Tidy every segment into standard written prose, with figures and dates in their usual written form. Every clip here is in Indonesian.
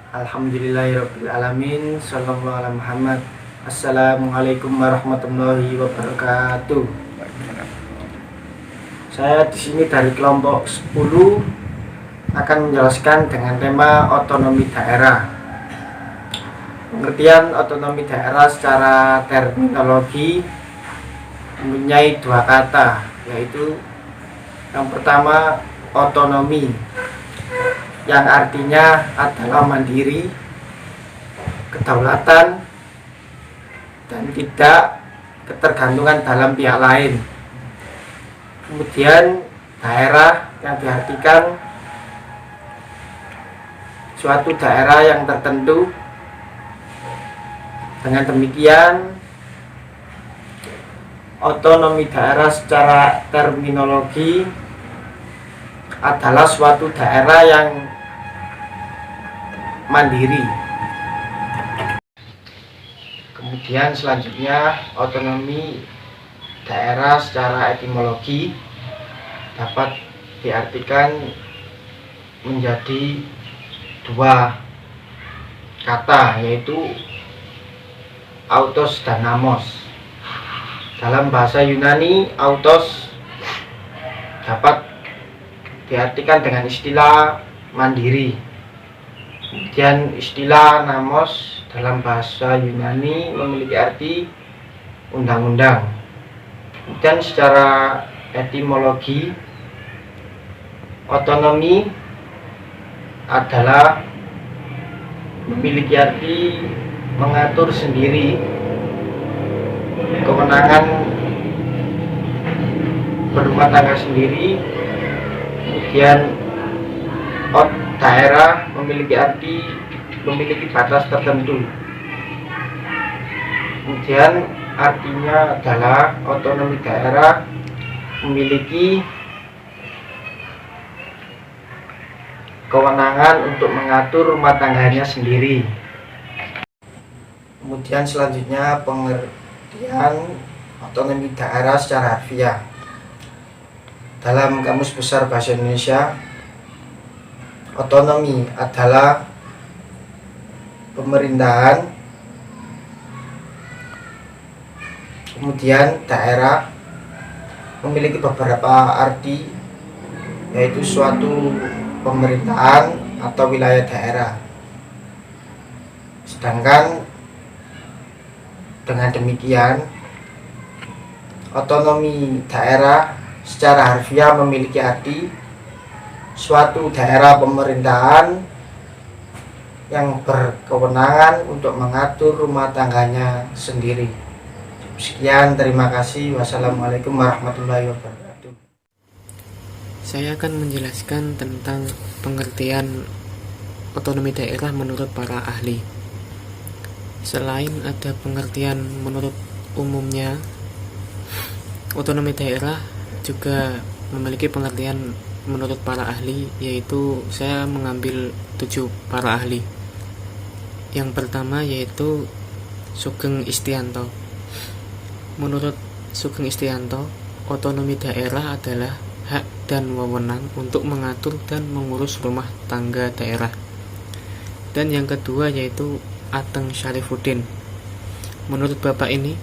Alhamdulillahirabbil alamin. Sallallahu alaihi Muhammad. Assalamualaikum warahmatullahi wabarakatuh. Saya di sini dari kelompok 10 akan menjelaskan dengan tema otonomi daerah. Pengertian otonomi daerah secara terminologi mempunyai dua kata, yaitu yang pertama otonomi, yang artinya adalah mandiri, kedaulatan, dan tidak ketergantungan dalam pihak lain. Kemudian daerah yang diartikan suatu daerah yang tertentu. Dengan demikian, otonomi daerah secara terminologi adalah suatu daerah yang mandiri. Kemudian selanjutnya, otonomi daerah secara etimologi dapat diartikan menjadi dua kata, yaitu autos dan namos. Dalam bahasa Yunani, autos dapat diartikan dengan istilah mandiri. Kemudian istilah namos dalam bahasa Yunani memiliki arti undang-undang. Dan secara etimologi, otonomi adalah memiliki arti mengatur sendiri, kewenangan berumah tangga sendiri. Kemudian daerah memiliki batas tertentu. Kemudian artinya adalah otonomi daerah memiliki kewenangan untuk mengatur rumah tangganya sendiri. Kemudian selanjutnya pengertian otonomi daerah secara harfiah. Dalam Kamus Besar Bahasa Indonesia, otonomi adalah pemerintahan. Kemudian daerah memiliki beberapa arti, yaitu suatu pemerintahan atau wilayah daerah. Sedangkan dengan demikian, otonomi daerah secara harfiah memiliki arti suatu daerah pemerintahan yang berkewenangan untuk mengatur rumah tangganya sendiri. Sekian, terima kasih. Wassalamualaikum warahmatullahi wabarakatuh. Saya akan menjelaskan tentang pengertian otonomi daerah menurut para ahli. Selain ada pengertian menurut umumnya, otonomi daerah juga memiliki pengertian menurut para ahli, yaitu saya mengambil 7 para ahli. Yang pertama yaitu Sugeng Istianto. Menurut Sugeng Istianto, otonomi daerah adalah hak dan wewenang untuk mengatur dan mengurus rumah tangga daerah. Dan yang kedua yaitu Ateng Syarifuddin. Menurut bapak ini,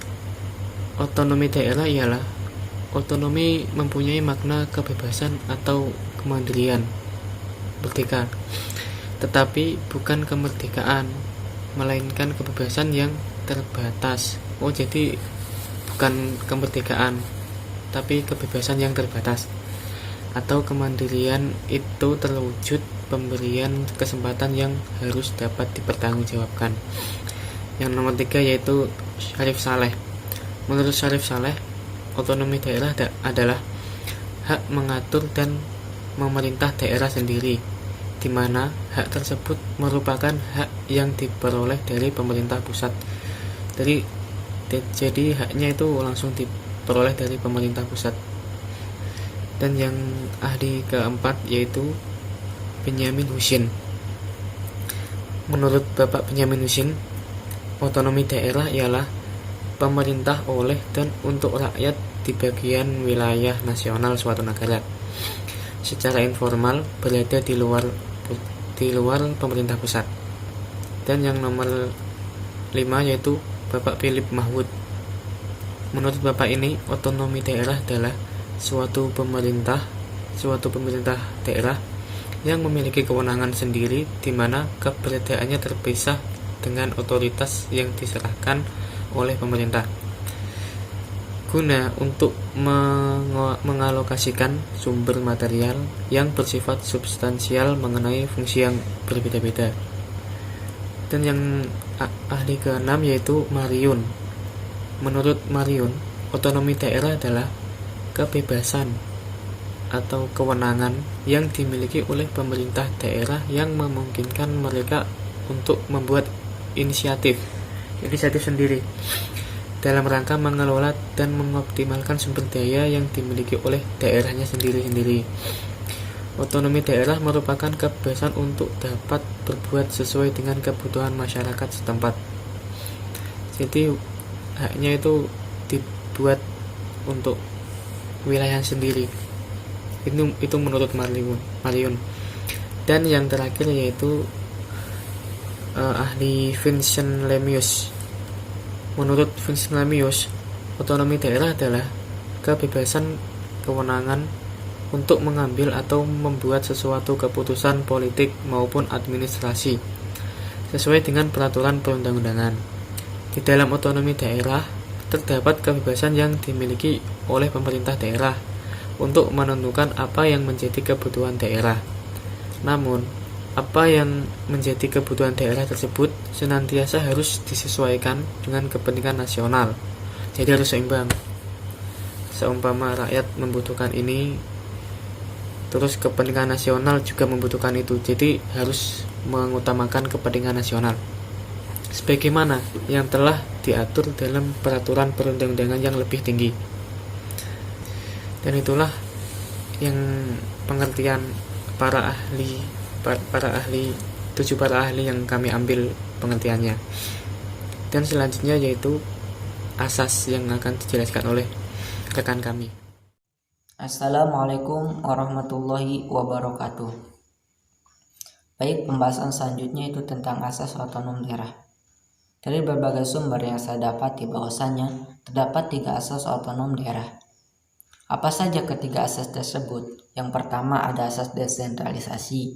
otonomi daerah ialah otonomi mempunyai makna kebebasan atau kemandirian, merdeka, tetapi bukan kemerdekaan, melainkan kebebasan yang terbatas. Jadi bukan kemerdekaan, tapi kebebasan yang terbatas. Atau kemandirian itu terwujud pemberian kesempatan yang harus dapat dipertanggungjawabkan. Yang nomor 3 yaitu Syarif Saleh. Menurut Syarif Saleh, otonomi daerah adalah hak mengatur dan memerintah daerah sendiri, di mana hak tersebut merupakan hak yang diperoleh dari pemerintah pusat. Jadi haknya itu langsung diperoleh dari pemerintah pusat. Dan yang ahli keempat yaitu Benyamin Husin. Menurut Bapak Benyamin Husin, otonomi daerah ialah pemerintah oleh dan untuk rakyat di bagian wilayah nasional suatu negara. Secara informal berada di luar pemerintah pusat. Dan yang nomor 5 yaitu Bapak Philip Mahmud. Menurut Bapak ini, otonomi daerah adalah suatu pemerintah daerah yang memiliki kewenangan sendiri di mana keberadaannya terpisah dengan otoritas yang diserahkan oleh pemerintah guna untuk mengalokasikan sumber material yang bersifat substansial mengenai fungsi yang berbeda-beda. Dan yang ahli ke-6 yaitu Marion. Menurut Marion, otonomi daerah adalah kebebasan atau kewenangan yang dimiliki oleh pemerintah daerah yang memungkinkan mereka untuk membuat inisiatif sendiri dalam rangka mengelola dan mengoptimalkan sumber daya yang dimiliki oleh daerahnya sendiri-sendiri. Otonomi daerah merupakan kebebasan untuk dapat berbuat sesuai dengan kebutuhan masyarakat setempat. Jadi haknya itu dibuat untuk wilayah sendiri. Itu menurut Marion. Dan yang terakhir yaitu ahli Vincent Lemieux. Menurut Vincent Lemieux, otonomi daerah adalah kebebasan kewenangan untuk mengambil atau membuat sesuatu keputusan politik maupun administrasi sesuai dengan peraturan perundang-undangan. Di dalam otonomi daerah terdapat kebebasan yang dimiliki oleh pemerintah daerah untuk menentukan apa yang menjadi kebutuhan daerah. Namun, apa yang menjadi kebutuhan daerah tersebut senantiasa harus disesuaikan dengan kepentingan nasional. Jadi harus seimbang. Seumpama rakyat membutuhkan ini, terus kepentingan nasional juga membutuhkan itu. Jadi harus mengutamakan kepentingan nasional sebagaimana yang telah diatur dalam peraturan perundang-undangan yang lebih tinggi. Dan itulah yang pengertian para ahli 7 para ahli yang kami ambil pengertiannya. Dan selanjutnya yaitu asas yang akan dijelaskan oleh rekan kami. Assalamualaikum warahmatullahi wabarakatuh. Baik, pembahasan selanjutnya itu tentang asas otonom daerah. Dari berbagai sumber yang saya dapati bahwasannya terdapat 3 asas otonom daerah. Apa saja ketiga asas tersebut? Yang pertama ada asas desentralisasi,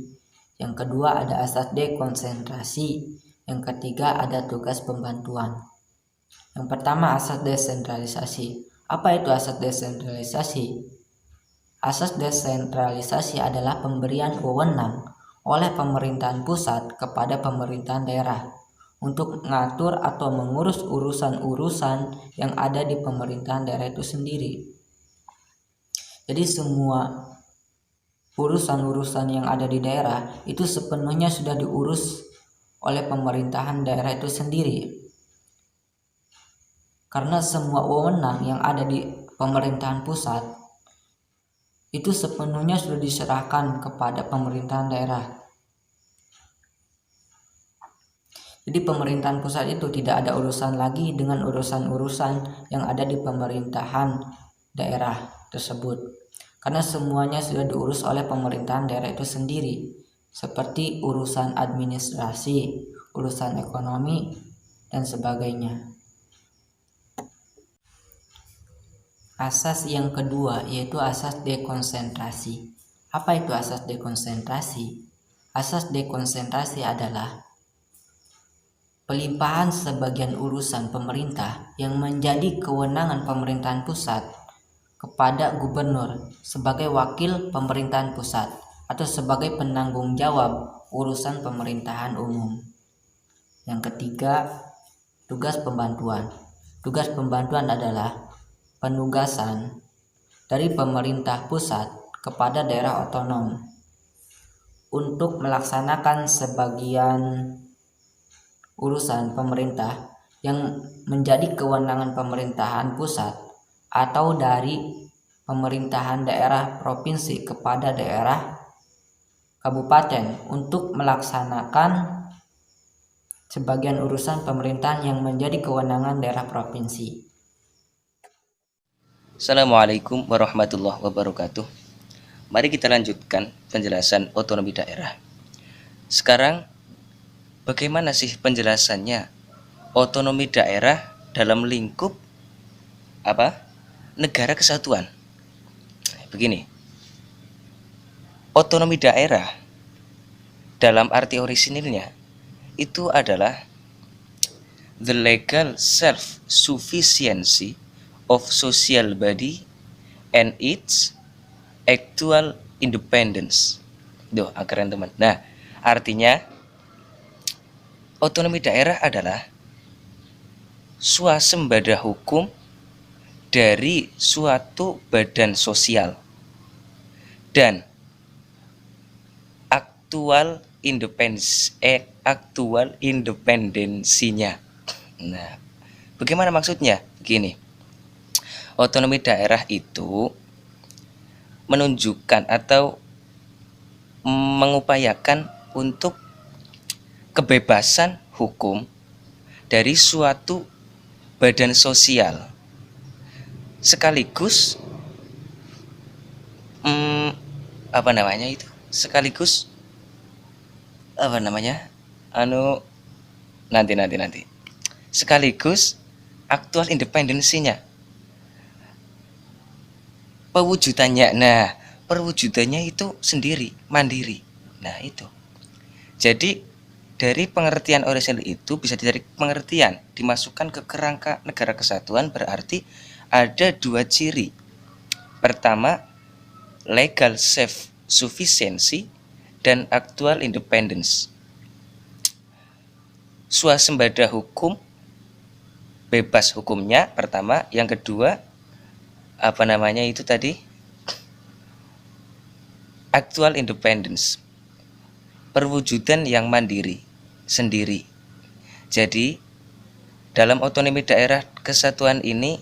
yang kedua ada asas dekonsentrasi, yang ketiga ada tugas pembantuan. Yang pertama asas desentralisasi. Apa itu asas desentralisasi? Asas desentralisasi adalah pemberian wewenang oleh pemerintahan pusat kepada pemerintahan daerah untuk mengatur atau mengurus urusan-urusan yang ada di pemerintahan daerah itu sendiri. Jadi semua urusan-urusan yang ada di daerah itu sepenuhnya sudah diurus oleh pemerintahan daerah itu sendiri. Karena semua wewenang yang ada di pemerintahan pusat itu sepenuhnya sudah diserahkan kepada pemerintahan daerah. Jadi pemerintahan pusat itu tidak ada urusan lagi dengan urusan-urusan yang ada di pemerintahan daerah tersebut. Karena semuanya sudah diurus oleh pemerintahan daerah itu sendiri, seperti urusan administrasi, urusan ekonomi, dan sebagainya. Asas yang kedua yaitu asas dekonsentrasi. Apa itu asas dekonsentrasi? Asas dekonsentrasi adalah pelimpahan sebagian urusan pemerintah yang menjadi kewenangan pemerintahan pusat kepada gubernur sebagai wakil pemerintahan pusat atau sebagai penanggung jawab urusan pemerintahan umum. Yang ketiga, tugas pembantuan. Tugas pembantuan adalah penugasan dari pemerintah pusat kepada daerah otonom untuk melaksanakan sebagian urusan pemerintah yang menjadi kewenangan pemerintahan pusat atau dari pemerintahan daerah provinsi kepada daerah kabupaten untuk melaksanakan sebagian urusan pemerintahan yang menjadi kewenangan daerah provinsi. Assalamualaikum warahmatullahi wabarakatuh. Mari kita lanjutkan penjelasan otonomi daerah. Sekarang bagaimana sih penjelasannya otonomi daerah dalam lingkup negara kesatuan? Begini, otonomi daerah dalam arti orisinilnya itu adalah the legal self-sufficiency of social body and its actual independence. Duh, keren teman. Nah, artinya otonomi daerah adalah swasembada hukum dari suatu badan sosial dan aktual independensinya. Nah, bagaimana maksudnya? Begini, otonomi daerah itu menunjukkan atau mengupayakan untuk kebebasan hukum dari suatu badan sosial sekaligus sekaligus aktual independensinya, perwujudannya itu sendiri, mandiri. Nah, itu. Jadi dari pengertian orisinal itu bisa ditarik pengertian dimasukkan ke kerangka negara kesatuan, berarti ada dua ciri. Pertama, legal self-sufficiency dan actual independence. Swasembada hukum, bebas hukumnya pertama, yang kedua actual independence, perwujudan yang mandiri sendiri. Jadi dalam otonomi daerah kesatuan ini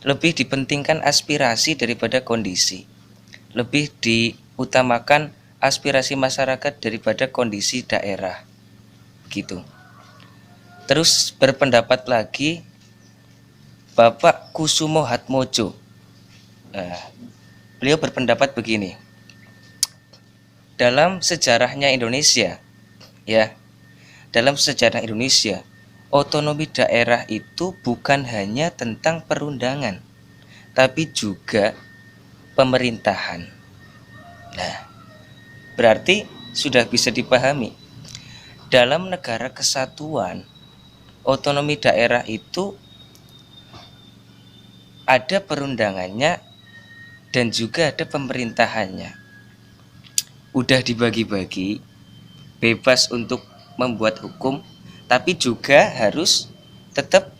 lebih dipentingkan aspirasi daripada kondisi, lebih diutamakan aspirasi masyarakat daripada kondisi daerah, gitu. Terus berpendapat lagi Bapak Kusumo Hatmojo. Beliau berpendapat begini, dalam sejarahnya Indonesia, otonomi daerah itu bukan hanya tentang perundangan, tapi juga pemerintahan. Nah, berarti sudah bisa dipahami, dalam negara kesatuan, otonomi daerah itu ada perundangannya dan juga ada pemerintahannya. Udah dibagi-bagi, bebas untuk membuat hukum, tapi juga harus tetap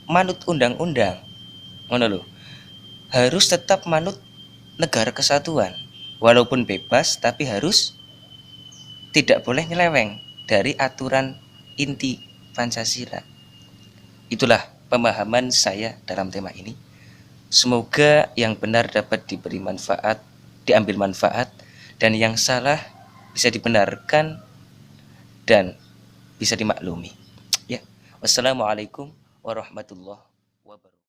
manut undang-undang. Harus tetap manut negara kesatuan. Walaupun bebas, tapi harus tidak boleh nyeleweng dari aturan inti Pancasila. Itulah pemahaman saya dalam tema ini. Semoga yang benar dapat diambil manfaat, dan yang salah bisa dibenarkan dan bisa dimaklumi. Ya, wassalamualaikum warahmatullahi wabarakatuh.